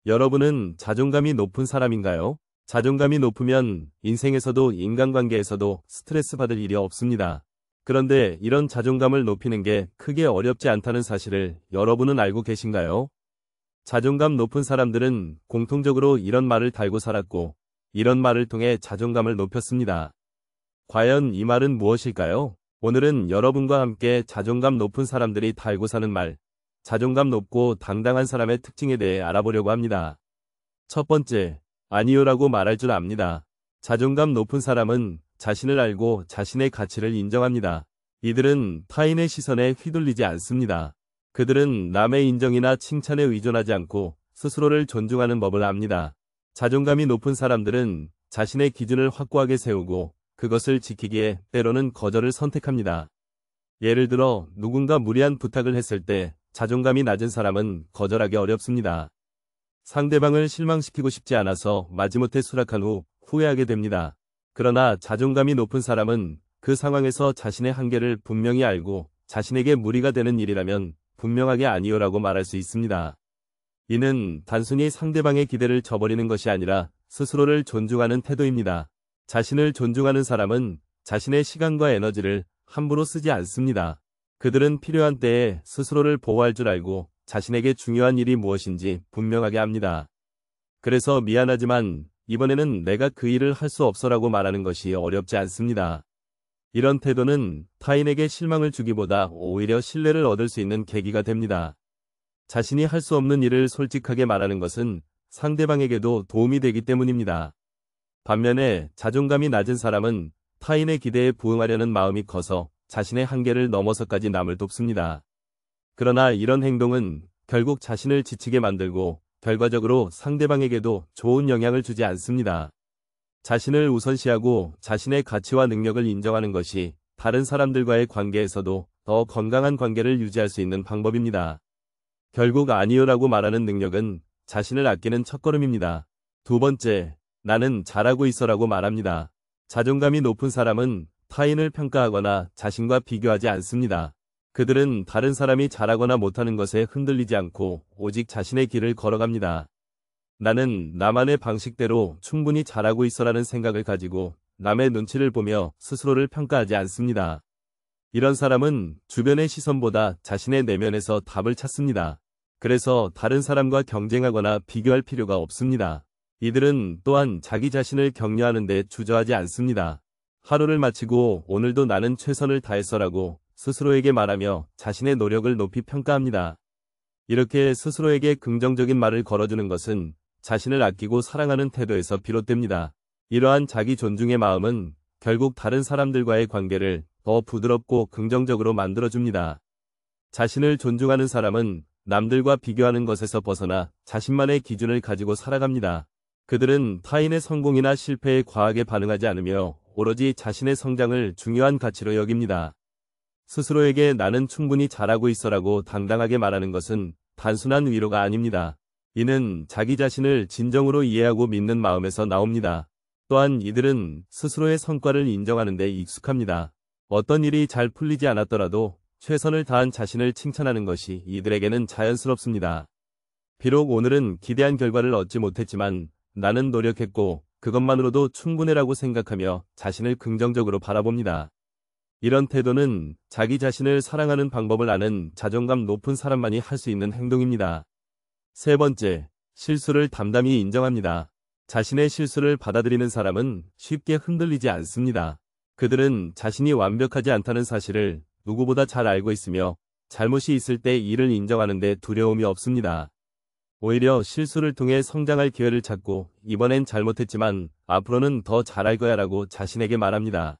여러분은 자존감이 높은 사람인가요? 자존감이 높으면 인생에서도 인간관계에서도 스트레스 받을 일이 없습니다. 그런데 이런 자존감을 높이는 게 크게 어렵지 않다는 사실을 여러분은 알고 계신가요? 자존감 높은 사람들은 공통적으로 이런 말을 달고 살았고, 이런 말을 통해 자존감을 높였습니다. 과연 이 말은 무엇일까요? 오늘은 여러분과 함께 자존감 높은 사람들이 달고 사는 말, 자존감 높고 당당한 사람의 특징에 대해 알아보려고 합니다. 첫 번째, 아니요라고 말할 줄 압니다. 자존감 높은 사람은 자신을 알고 자신의 가치를 인정합니다. 이들은 타인의 시선에 휘둘리지 않습니다. 그들은 남의 인정이나 칭찬에 의존하지 않고 스스로를 존중하는 법을 압니다. 자존감이 높은 사람들은 자신의 기준을 확고하게 세우고 그것을 지키기에 때로는 거절을 선택합니다. 예를 들어 누군가 무리한 부탁을 했을 때 자존감이 낮은 사람은 거절하기 어렵습니다. 상대방을 실망시키고 싶지 않아서 마지못해 수락한 후 후회하게 됩니다. 그러나 자존감이 높은 사람은 그 상황에서 자신의 한계를 분명히 알고 자신에게 무리가 되는 일이라면 분명하게 아니요라고 말할 수 있습니다. 이는 단순히 상대방의 기대를 저버리는 것이 아니라 스스로를 존중하는 태도입니다. 자신을 존중하는 사람은 자신의 시간과 에너지를 함부로 쓰지 않습니다. 그들은 필요한 때에 스스로를 보호할 줄 알고 자신에게 중요한 일이 무엇인지 분명하게 합니다. 그래서 미안하지만 이번에는 내가 그 일을 할 수 없어라고 말하는 것이 어렵지 않습니다. 이런 태도는 타인에게 실망을 주기보다 오히려 신뢰를 얻을 수 있는 계기가 됩니다. 자신이 할 수 없는 일을 솔직하게 말하는 것은 상대방에게도 도움이 되기 때문입니다. 반면에 자존감이 낮은 사람은 타인의 기대에 부응하려는 마음이 커서 자신의 한계를 넘어서까지 남을 돕습니다. 그러나 이런 행동은 결국 자신을 지치게 만들고 결과적으로 상대방에게도 좋은 영향을 주지 않습니다. 자신을 우선시하고 자신의 가치와 능력을 인정하는 것이 다른 사람들과의 관계에서도 더 건강한 관계를 유지할 수 있는 방법입니다. 결국 아니요라고 말하는 능력은 자신을 아끼는 첫걸음입니다. 두 번째, 나는 잘하고 있어라고 말합니다. 자존감이 높은 사람은 타인을 평가하거나 자신과 비교하지 않습니다. 그들은 다른 사람이 잘하거나 못하는 것에 흔들리지 않고 오직 자신의 길을 걸어갑니다. 나는 나만의 방식대로 충분히 잘하고 있어라는 생각을 가지고 남의 눈치를 보며 스스로를 평가하지 않습니다. 이런 사람은 주변의 시선보다 자신의 내면에서 답을 찾습니다. 그래서 다른 사람과 경쟁하거나 비교할 필요가 없습니다. 이들은 또한 자기 자신을 격려하는 데 주저하지 않습니다. 하루를 마치고 오늘도 나는 최선을 다했어라고 스스로에게 말하며 자신의 노력을 높이 평가합니다. 이렇게 스스로에게 긍정적인 말을 걸어주는 것은 자신을 아끼고 사랑하는 태도에서 비롯됩니다. 이러한 자기 존중의 마음은 결국 다른 사람들과의 관계를 더 부드럽고 긍정적으로 만들어줍니다. 자신을 존중하는 사람은 남들과 비교하는 것에서 벗어나 자신만의 기준을 가지고 살아갑니다. 그들은 타인의 성공이나 실패에 과하게 반응하지 않으며 오로지 자신의 성장을 중요한 가치로 여깁니다. 스스로에게 나는 충분히 잘하고 있어라고 당당하게 말하는 것은 단순한 위로가 아닙니다. 이는 자기 자신을 진정으로 이해하고 믿는 마음에서 나옵니다. 또한 이들은 스스로의 성과를 인정하는 데 익숙합니다. 어떤 일이 잘 풀리지 않았더라도 최선을 다한 자신을 칭찬하는 것이 이들에게는 자연스럽습니다. 비록 오늘은 기대한 결과를 얻지 못했지만 나는 노력했고 그것만으로도 충분해라고 생각하며 자신을 긍정적으로 바라봅니다. 이런 태도는 자기 자신을 사랑하는 방법을 아는 자존감 높은 사람만이 할 수 있는 행동입니다. 세 번째, 실수를 담담히 인정합니다. 자신의 실수를 받아들이는 사람은 쉽게 흔들리지 않습니다. 그들은 자신이 완벽하지 않다는 사실을 누구보다 잘 알고 있으며 잘못이 있을 때 이를 인정하는 데 두려움이 없습니다. 오히려 실수를 통해 성장할 기회를 찾고 이번엔 잘못했지만 앞으로는 더 잘할 거야 라고 자신에게 말합니다.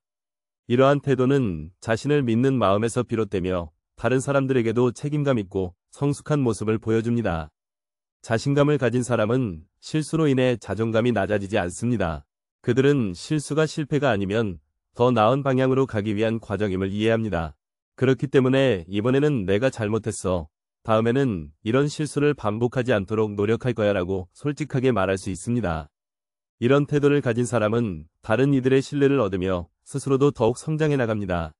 이러한 태도는 자신을 믿는 마음에서 비롯되며 다른 사람들에게도 책임감 있고 성숙한 모습을 보여줍니다. 자신감을 가진 사람은 실수로 인해 자존감이 낮아지지 않습니다. 그들은 실수가 실패가 아니면 더 나은 방향으로 가기 위한 과정임을 이해합니다. 그렇기 때문에 이번에는 내가 잘못했어. 다음에는 이런 실수를 반복하지 않도록 노력할 거야 라고 솔직하게 말할 수 있습니다. 이런 태도를 가진 사람은 다른 이들의 신뢰를 얻으며 스스로도 더욱 성장해 나갑니다.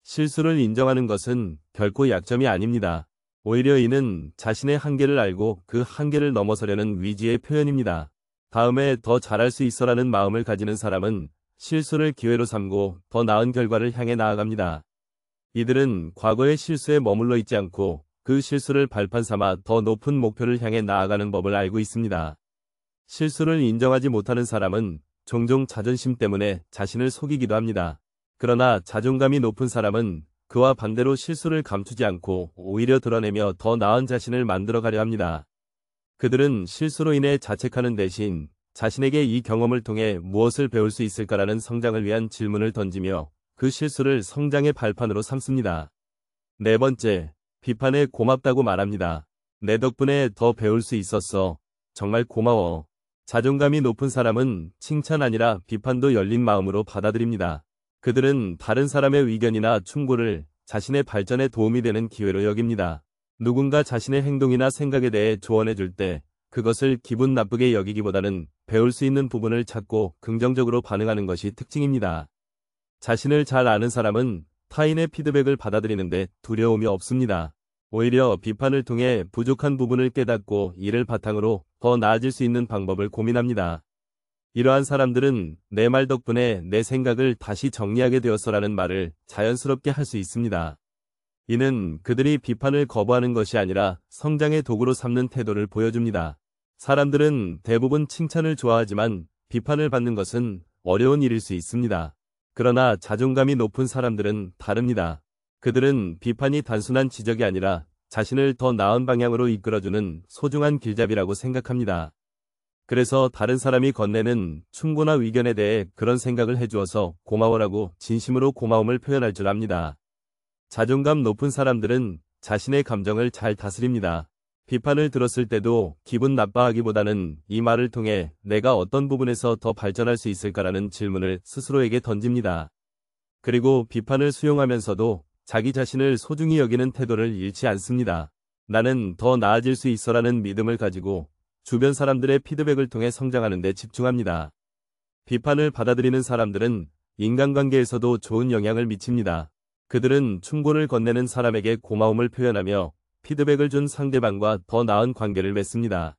실수를 인정하는 것은 결코 약점이 아닙니다. 오히려 이는 자신의 한계를 알고 그 한계를 넘어서려는 위지의 표현입니다. 다음에 더 잘할 수 있어라는 마음을 가지는 사람은 실수를 기회로 삼고 더 나은 결과를 향해 나아갑니다. 이들은 과거의 실수에 머물러 있지 않고 그 실수를 발판 삼아 더 높은 목표를 향해 나아가는 법을 알고 있습니다. 실수를 인정하지 못하는 사람은 종종 자존심 때문에 자신을 속이기도 합니다. 그러나 자존감이 높은 사람은 그와 반대로 실수를 감추지 않고 오히려 드러내며 더 나은 자신을 만들어가려 합니다. 그들은 실수로 인해 자책하는 대신 자신에게 이 경험을 통해 무엇을 배울 수 있을까라는 성장을 위한 질문을 던지며 그 실수를 성장의 발판으로 삼습니다. 네 번째, 비판에 고맙다고 말합니다. 내 덕분에 더 배울 수 있었어. 정말 고마워. 자존감이 높은 사람은 칭찬 아니라 비판도 열린 마음으로 받아들입니다. 그들은 다른 사람의 의견이나 충고를 자신의 발전에 도움이 되는 기회로 여깁니다. 누군가 자신의 행동이나 생각에 대해 조언해 줄 때 그것을 기분 나쁘게 여기기보다는 배울 수 있는 부분을 찾고 긍정적으로 반응하는 것이 특징입니다. 자신을 잘 아는 사람은 타인의 피드백을 받아들이는데 두려움이 없습니다. 오히려 비판을 통해 부족한 부분을 깨닫고 이를 바탕으로 더 나아질 수 있는 방법을 고민합니다. 이러한 사람들은 내 말 덕분에 내 생각을 다시 정리하게 되었어라는 말을 자연스럽게 할 수 있습니다. 이는 그들이 비판을 거부하는 것이 아니라 성장의 도구로 삼는 태도를 보여줍니다. 사람들은 대부분 칭찬을 좋아하지만 비판을 받는 것은 어려운 일일 수 있습니다. 그러나 자존감이 높은 사람들은 다릅니다. 그들은 비판이 단순한 지적이 아니라 자신을 더 나은 방향으로 이끌어주는 소중한 길잡이라고 생각합니다. 그래서 다른 사람이 건네는 충고나 의견에 대해 그런 생각을 해주어서 고마워라고 진심으로 고마움을 표현할 줄 압니다. 자존감 높은 사람들은 자신의 감정을 잘 다스립니다. 비판을 들었을 때도 기분 나빠하기보다는 이 말을 통해 내가 어떤 부분에서 더 발전할 수 있을까라는 질문을 스스로에게 던집니다. 그리고 비판을 수용하면서도 자기 자신을 소중히 여기는 태도를 잃지 않습니다. 나는 더 나아질 수 있어라는 믿음을 가지고 주변 사람들의 피드백을 통해 성장하는 데 집중합니다. 비판을 받아들이는 사람들은 인간관계에서도 좋은 영향을 미칩니다. 그들은 충고를 건네는 사람에게 고마움을 표현하며 피드백을 준 상대방과 더 나은 관계를 맺습니다.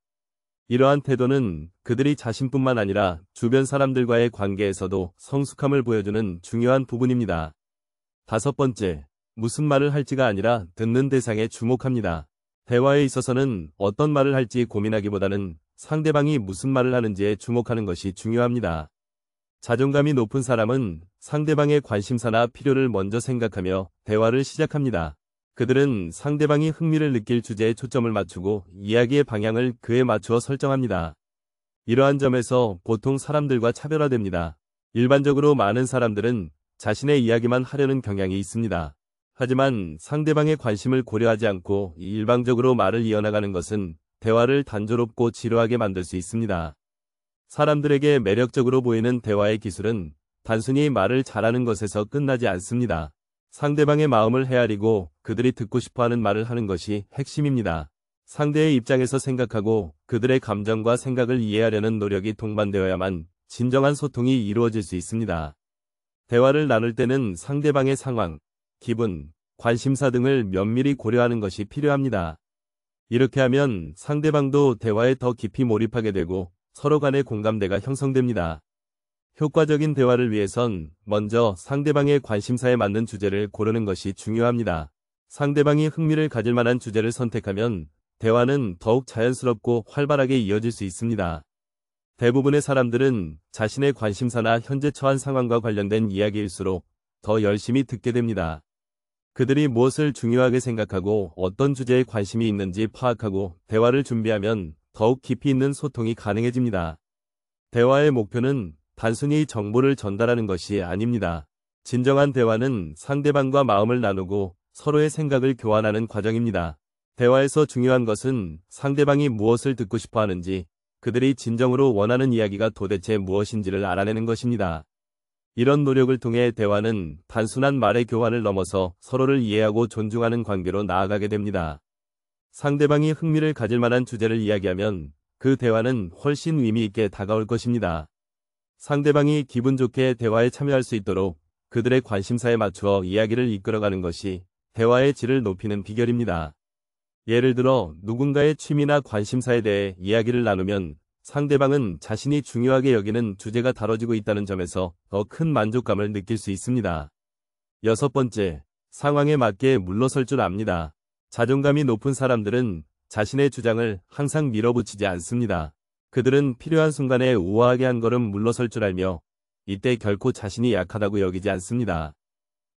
이러한 태도는 그들이 자신뿐만 아니라 주변 사람들과의 관계에서도 성숙함을 보여주는 중요한 부분입니다. 다섯 번째, 무슨 말을 할지가 아니라 듣는 대상에 주목합니다. 대화에 있어서는 어떤 말을 할지 고민하기보다는 상대방이 무슨 말을 하는지에 주목하는 것이 중요합니다. 자존감이 높은 사람은 상대방의 관심사나 필요를 먼저 생각하며 대화를 시작합니다. 그들은 상대방이 흥미를 느낄 주제에 초점을 맞추고 이야기의 방향을 그에 맞추어 설정합니다. 이러한 점에서 보통 사람들과 차별화됩니다. 일반적으로 많은 사람들은 자신의 이야기만 하려는 경향이 있습니다. 하지만 상대방의 관심을 고려하지 않고 일방적으로 말을 이어나가는 것은 대화를 단조롭고 지루하게 만들 수 있습니다. 사람들에게 매력적으로 보이는 대화의 기술은 단순히 말을 잘하는 것에서 끝나지 않습니다. 상대방의 마음을 헤아리고 그들이 듣고 싶어하는 말을 하는 것이 핵심입니다. 상대의 입장에서 생각하고 그들의 감정과 생각을 이해하려는 노력이 동반되어야만 진정한 소통이 이루어질 수 있습니다. 대화를 나눌 때는 상대방의 상황, 기분, 관심사 등을 면밀히 고려하는 것이 필요합니다. 이렇게 하면 상대방도 대화에 더 깊이 몰입하게 되고 서로 간의 공감대가 형성됩니다. 효과적인 대화를 위해선 먼저 상대방의 관심사에 맞는 주제를 고르는 것이 중요합니다. 상대방이 흥미를 가질 만한 주제를 선택하면 대화는 더욱 자연스럽고 활발하게 이어질 수 있습니다. 대부분의 사람들은 자신의 관심사나 현재 처한 상황과 관련된 이야기일수록 더 열심히 듣게 됩니다. 그들이 무엇을 중요하게 생각하고 어떤 주제에 관심이 있는지 파악하고 대화를 준비하면 더욱 깊이 있는 소통이 가능해집니다. 대화의 목표는 단순히 정보를 전달하는 것이 아닙니다. 진정한 대화는 상대방과 마음을 나누고 서로의 생각을 교환하는 과정입니다. 대화에서 중요한 것은 상대방이 무엇을 듣고 싶어 하는지, 그들이 진정으로 원하는 이야기가 도대체 무엇인지를 알아내는 것입니다. 이런 노력을 통해 대화는 단순한 말의 교환을 넘어서 서로를 이해하고 존중하는 관계로 나아가게 됩니다. 상대방이 흥미를 가질 만한 주제를 이야기하면 그 대화는 훨씬 의미 있게 다가올 것입니다. 상대방이 기분 좋게 대화에 참여할 수 있도록 그들의 관심사에 맞추어 이야기를 이끌어가는 것이 대화의 질을 높이는 비결입니다. 예를 들어 누군가의 취미나 관심사에 대해 이야기를 나누면 상대방은 자신이 중요하게 여기는 주제가 다뤄지고 있다는 점에서 더 큰 만족감을 느낄 수 있습니다. 여섯 번째, 상황에 맞게 물러설 줄 압니다. 자존감이 높은 사람들은 자신의 주장을 항상 밀어붙이지 않습니다. 그들은 필요한 순간에 우아하게 한 걸음 물러설 줄 알며 이때 결코 자신이 약하다고 여기지 않습니다.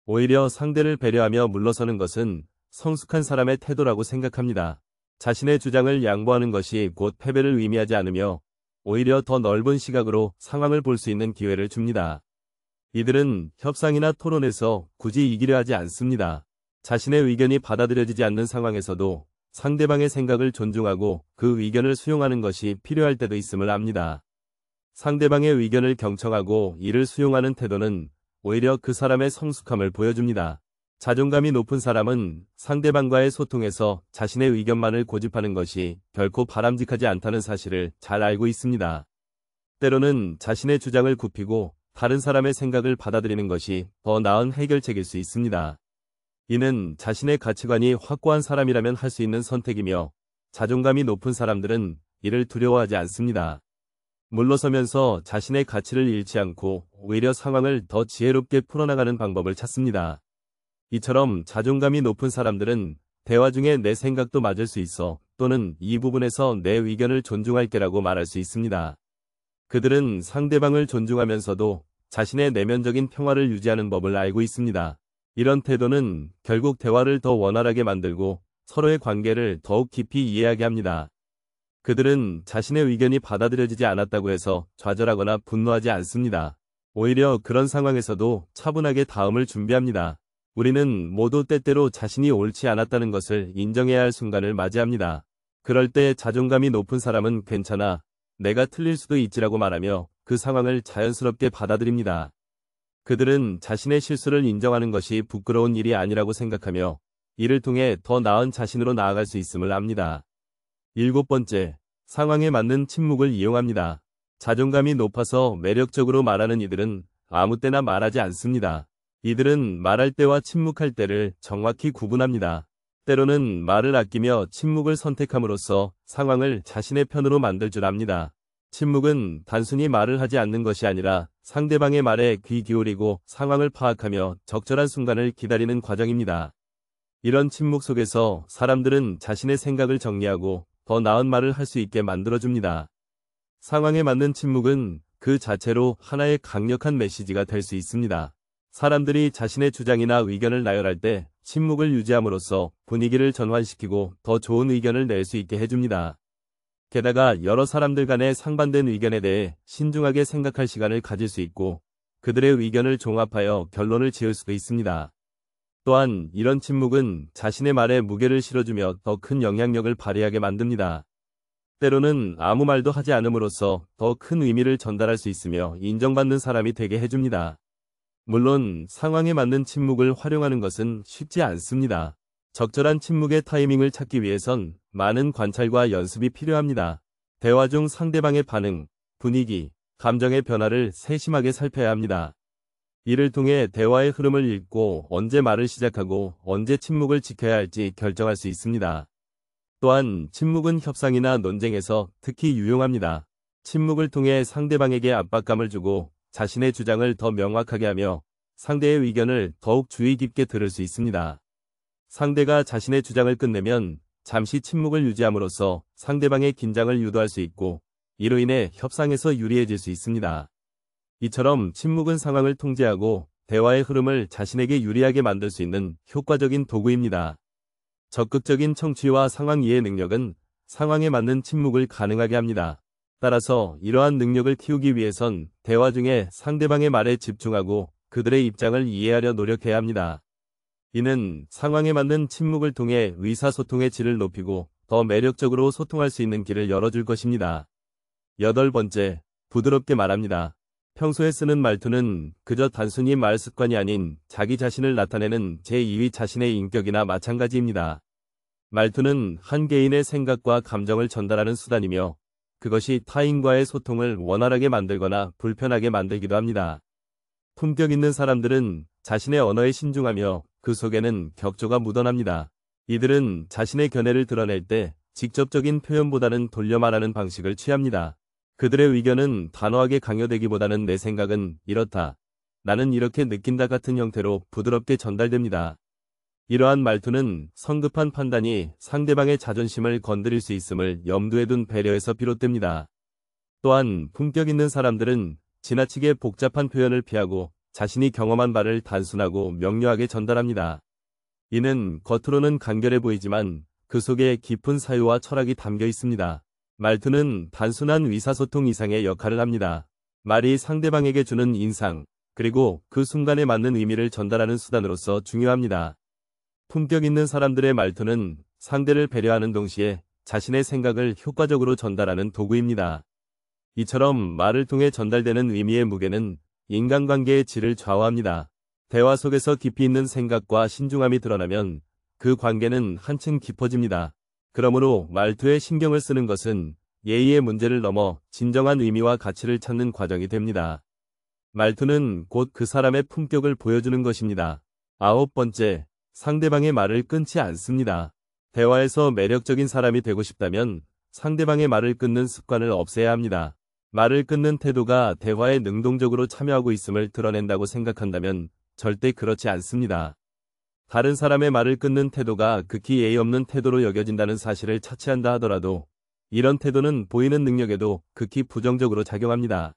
오히려 상대를 배려하며 물러서는 것은 성숙한 사람의 태도라고 생각합니다. 자신의 주장을 양보하는 것이 곧 패배를 의미하지 않으며 오히려 더 넓은 시각으로 상황을 볼 수 있는 기회를 줍니다. 이들은 협상이나 토론에서 굳이 이기려 하지 않습니다. 자신의 의견이 받아들여지지 않는 상황에서도 상대방의 생각을 존중하고 그 의견을 수용하는 것이 필요할 때도 있음을 압니다. 상대방의 의견을 경청하고 이를 수용하는 태도는 오히려 그 사람의 성숙함을 보여줍니다. 자존감이 높은 사람은 상대방과의 소통에서 자신의 의견만을 고집하는 것이 결코 바람직하지 않다는 사실을 잘 알고 있습니다. 때로는 자신의 주장을 굽히고 다른 사람의 생각을 받아들이는 것이 더 나은 해결책일 수 있습니다. 이는 자신의 가치관이 확고한 사람이라면 할 수 있는 선택이며 자존감이 높은 사람들은 이를 두려워하지 않습니다. 물러서면서 자신의 가치를 잃지 않고 오히려 상황을 더 지혜롭게 풀어나가는 방법을 찾습니다. 이처럼 자존감이 높은 사람들은 대화 중에 내 생각도 맞을 수 있어 또는 이 부분에서 내 의견을 존중할게라고 말할 수 있습니다. 그들은 상대방을 존중하면서도 자신의 내면적인 평화를 유지하는 법을 알고 있습니다. 이런 태도는 결국 대화를 더 원활하게 만들고 서로의 관계를 더욱 깊이 이해하게 합니다. 그들은 자신의 의견이 받아들여지지 않았다고 해서 좌절하거나 분노하지 않습니다. 오히려 그런 상황에서도 차분하게 다음을 준비합니다. 우리는 모두 때때로 자신이 옳지 않았다는 것을 인정해야 할 순간을 맞이합니다. 그럴 때 자존감이 높은 사람은 괜찮아, 내가 틀릴 수도 있지라고 말하며 그 상황을 자연스럽게 받아들입니다. 그들은 자신의 실수를 인정하는 것이 부끄러운 일이 아니라고 생각하며 이를 통해 더 나은 자신으로 나아갈 수 있음을 압니다. 일곱 번째, 상황에 맞는 침묵을 이용합니다. 자존감이 높아서 매력적으로 말하는 이들은 아무 때나 말하지 않습니다. 이들은 말할 때와 침묵할 때를 정확히 구분합니다. 때로는 말을 아끼며 침묵을 선택함으로써 상황을 자신의 편으로 만들 줄 압니다. 침묵은 단순히 말을 하지 않는 것이 아니라 상대방의 말에 귀 기울이고 상황을 파악하며 적절한 순간을 기다리는 과정입니다. 이런 침묵 속에서 사람들은 자신의 생각을 정리하고 더 나은 말을 할 수 있게 만들어줍니다. 상황에 맞는 침묵은 그 자체로 하나의 강력한 메시지가 될 수 있습니다. 사람들이 자신의 주장이나 의견을 나열할 때 침묵을 유지함으로써 분위기를 전환시키고 더 좋은 의견을 낼 수 있게 해줍니다. 게다가 여러 사람들 간의 상반된 의견에 대해 신중하게 생각할 시간을 가질 수 있고 그들의 의견을 종합하여 결론을 지을 수도 있습니다. 또한 이런 침묵은 자신의 말에 무게를 실어주며 더 큰 영향력을 발휘하게 만듭니다. 때로는 아무 말도 하지 않음으로써 더 큰 의미를 전달할 수 있으며 인정받는 사람이 되게 해줍니다. 물론 상황에 맞는 침묵을 활용하는 것은 쉽지 않습니다. 적절한 침묵의 타이밍을 찾기 위해선 많은 관찰과 연습이 필요합니다. 대화 중 상대방의 반응, 분위기, 감정의 변화를 세심하게 살펴야 합니다. 이를 통해 대화의 흐름을 읽고 언제 말을 시작하고 언제 침묵을 지켜야 할지 결정할 수 있습니다. 또한 침묵은 협상이나 논쟁에서 특히 유용합니다. 침묵을 통해 상대방에게 압박감을 주고 자신의 주장을 더 명확하게 하며 상대의 의견을 더욱 주의 깊게 들을 수 있습니다. 상대가 자신의 주장을 끝내면 잠시 침묵을 유지함으로써 상대방의 긴장을 유도할 수 있고 이로 인해 협상에서 유리해질 수 있습니다. 이처럼 침묵은 상황을 통제하고 대화의 흐름을 자신에게 유리하게 만들 수 있는 효과적인 도구입니다. 적극적인 청취와 상황 이해 능력은 상황에 맞는 침묵을 가능하게 합니다. 따라서 이러한 능력을 키우기 위해선 대화 중에 상대방의 말에 집중하고 그들의 입장을 이해하려 노력해야 합니다. 이는 상황에 맞는 침묵을 통해 의사소통의 질을 높이고 더 매력적으로 소통할 수 있는 길을 열어줄 것입니다. 여덟 번째, 부드럽게 말합니다. 평소에 쓰는 말투는 그저 단순히 말 습관이 아닌 자기 자신을 나타내는 제2의 자신의 인격이나 마찬가지입니다. 말투는 한 개인의 생각과 감정을 전달하는 수단이며 그것이 타인과의 소통을 원활하게 만들거나 불편하게 만들기도 합니다. 품격 있는 사람들은 자신의 언어에 신중하며 그 속에는 격조가 묻어납니다. 이들은 자신의 견해를 드러낼 때 직접적인 표현보다는 돌려 말하는 방식을 취합니다. 그들의 의견은 단호하게 강요되기보다는 내 생각은 이렇다, 나는 이렇게 느낀다 같은 형태로 부드럽게 전달됩니다. 이러한 말투는 성급한 판단이 상대방의 자존심을 건드릴 수 있음을 염두에 둔 배려에서 비롯됩니다. 또한 품격 있는 사람들은 지나치게 복잡한 표현을 피하고 자신이 경험한 바를 단순하고 명료하게 전달합니다. 이는 겉으로는 간결해 보이지만 그 속에 깊은 사유와 철학이 담겨 있습니다. 말투는 단순한 의사소통 이상의 역할을 합니다. 말이 상대방에게 주는 인상, 그리고 그 순간에 맞는 의미를 전달하는 수단으로서 중요합니다. 품격 있는 사람들의 말투는 상대를 배려하는 동시에 자신의 생각을 효과적으로 전달하는 도구입니다. 이처럼 말을 통해 전달되는 의미의 무게는 인간관계의 질을 좌우합니다. 대화 속에서 깊이 있는 생각과 신중함이 드러나면 그 관계는 한층 깊어집니다. 그러므로 말투에 신경을 쓰는 것은 예의의 문제를 넘어 진정한 의미와 가치를 찾는 과정이 됩니다. 말투는 곧 그 사람의 품격을 보여주는 것입니다. 9번째, 상대방의 말을 끊지 않습니다. 대화에서 매력적인 사람이 되고 싶다면 상대방의 말을 끊는 습관을 없애야 합니다. 말을 끊는 태도가 대화에 능동적으로 참여하고 있음을 드러낸다고 생각한다면 절대 그렇지 않습니다. 다른 사람의 말을 끊는 태도가 극히 예의 없는 태도로 여겨진다는 사실을 차치한다 하더라도 이런 태도는 보이는 능력에도 극히 부정적으로 작용합니다.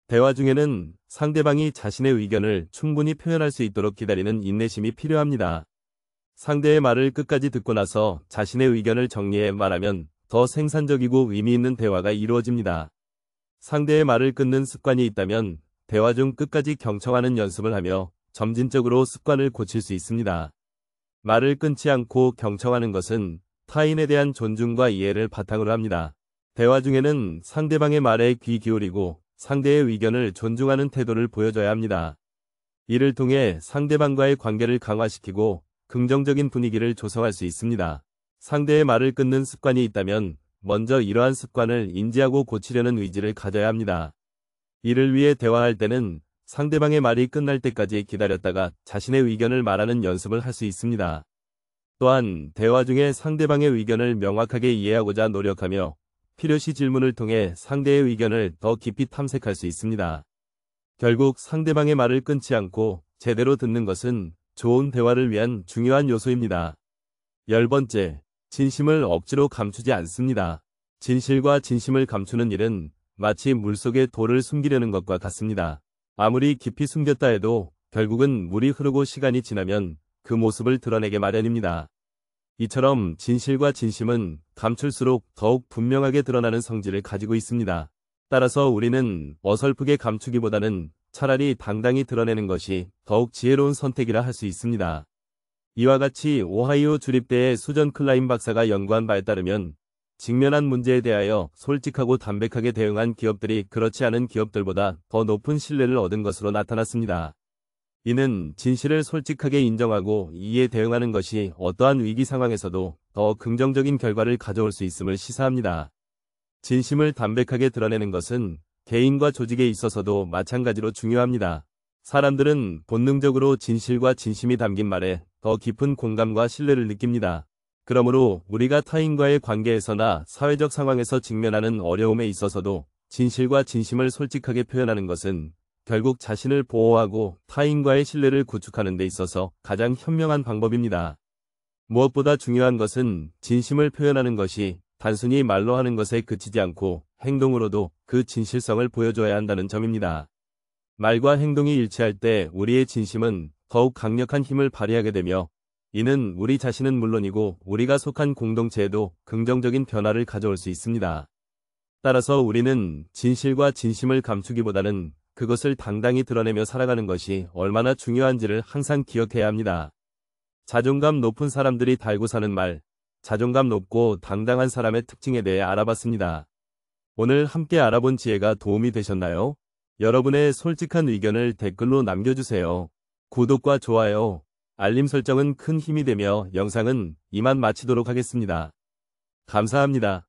대화 중에는 상대방이 자신의 의견을 충분히 표현할 수 있도록 기다리는 인내심이 필요합니다. 상대의 말을 끝까지 듣고 나서 자신의 의견을 정리해 말하면 더 생산적이고 의미 있는 대화가 이루어집니다. 상대의 말을 끊는 습관이 있다면 대화 중 끝까지 경청하는 연습을 하며 점진적으로 습관을 고칠 수 있습니다. 말을 끊지 않고 경청하는 것은 타인에 대한 존중과 이해를 바탕으로 합니다. 대화 중에는 상대방의 말에 귀 기울이고 상대의 의견을 존중하는 태도를 보여줘야 합니다. 이를 통해 상대방과의 관계를 강화시키고 긍정적인 분위기를 조성할 수 있습니다. 상대의 말을 끊는 습관이 있다면 먼저 이러한 습관을 인지하고 고치려는 의지를 가져야 합니다. 이를 위해 대화할 때는 상대방의 말이 끝날 때까지 기다렸다가 자신의 의견을 말하는 연습을 할 수 있습니다. 또한 대화 중에 상대방의 의견을 명확하게 이해하고자 노력하며 필요시 질문을 통해 상대의 의견을 더 깊이 탐색할 수 있습니다. 결국 상대방의 말을 끊지 않고 제대로 듣는 것은 좋은 대화를 위한 중요한 요소입니다. 10번째, 진심을 억지로 감추지 않습니다. 진실과 진심을 감추는 일은 마치 물속에 돌을 숨기려는 것과 같습니다. 아무리 깊이 숨겼다 해도 결국은 물이 흐르고 시간이 지나면 그 모습을 드러내게 마련입니다. 이처럼 진실과 진심은 감출수록 더욱 분명하게 드러나는 성질을 가지고 있습니다. 따라서 우리는 어설프게 감추기보다는 차라리 당당히 드러내는 것이 더욱 지혜로운 선택이라 할 수 있습니다. 이와 같이 오하이오 주립대의 수전 클라인 박사가 연구한 바에 따르면 직면한 문제에 대하여 솔직하고 담백하게 대응한 기업들이 그렇지 않은 기업들보다 더 높은 신뢰를 얻은 것으로 나타났습니다. 이는 진실을 솔직하게 인정하고 이에 대응하는 것이 어떠한 위기 상황에서도 더 긍정적인 결과를 가져올 수 있음을 시사합니다. 진심을 담백하게 드러내는 것은 개인과 조직에 있어서도 마찬가지로 중요합니다. 사람들은 본능적으로 진실과 진심이 담긴 말에 더 깊은 공감과 신뢰를 느낍니다. 그러므로 우리가 타인과의 관계에서나 사회적 상황에서 직면하는 어려움에 있어서도 진실과 진심을 솔직하게 표현하는 것은 결국 자신을 보호하고 타인과의 신뢰를 구축하는 데 있어서 가장 현명한 방법입니다. 무엇보다 중요한 것은 진심을 표현하는 것이 단순히 말로 하는 것에 그치지 않고 행동으로도 그 진실성을 보여줘야 한다는 점입니다. 말과 행동이 일치할 때 우리의 진심은 더욱 강력한 힘을 발휘하게 되며 이는 우리 자신은 물론이고 우리가 속한 공동체에도 긍정적인 변화를 가져올 수 있습니다. 따라서 우리는 진실과 진심을 감추기보다는 그것을 당당히 드러내며 살아가는 것이 얼마나 중요한지를 항상 기억해야 합니다. 자존감 높은 사람들이 달고 사는 말, 자존감 높고 당당한 사람의 특징에 대해 알아봤습니다. 오늘 함께 알아본 지혜가 도움이 되셨나요? 여러분의 솔직한 의견을 댓글로 남겨주세요. 구독과 좋아요, 알림 설정은 큰 힘이 되며 영상은 이만 마치도록 하겠습니다. 감사합니다.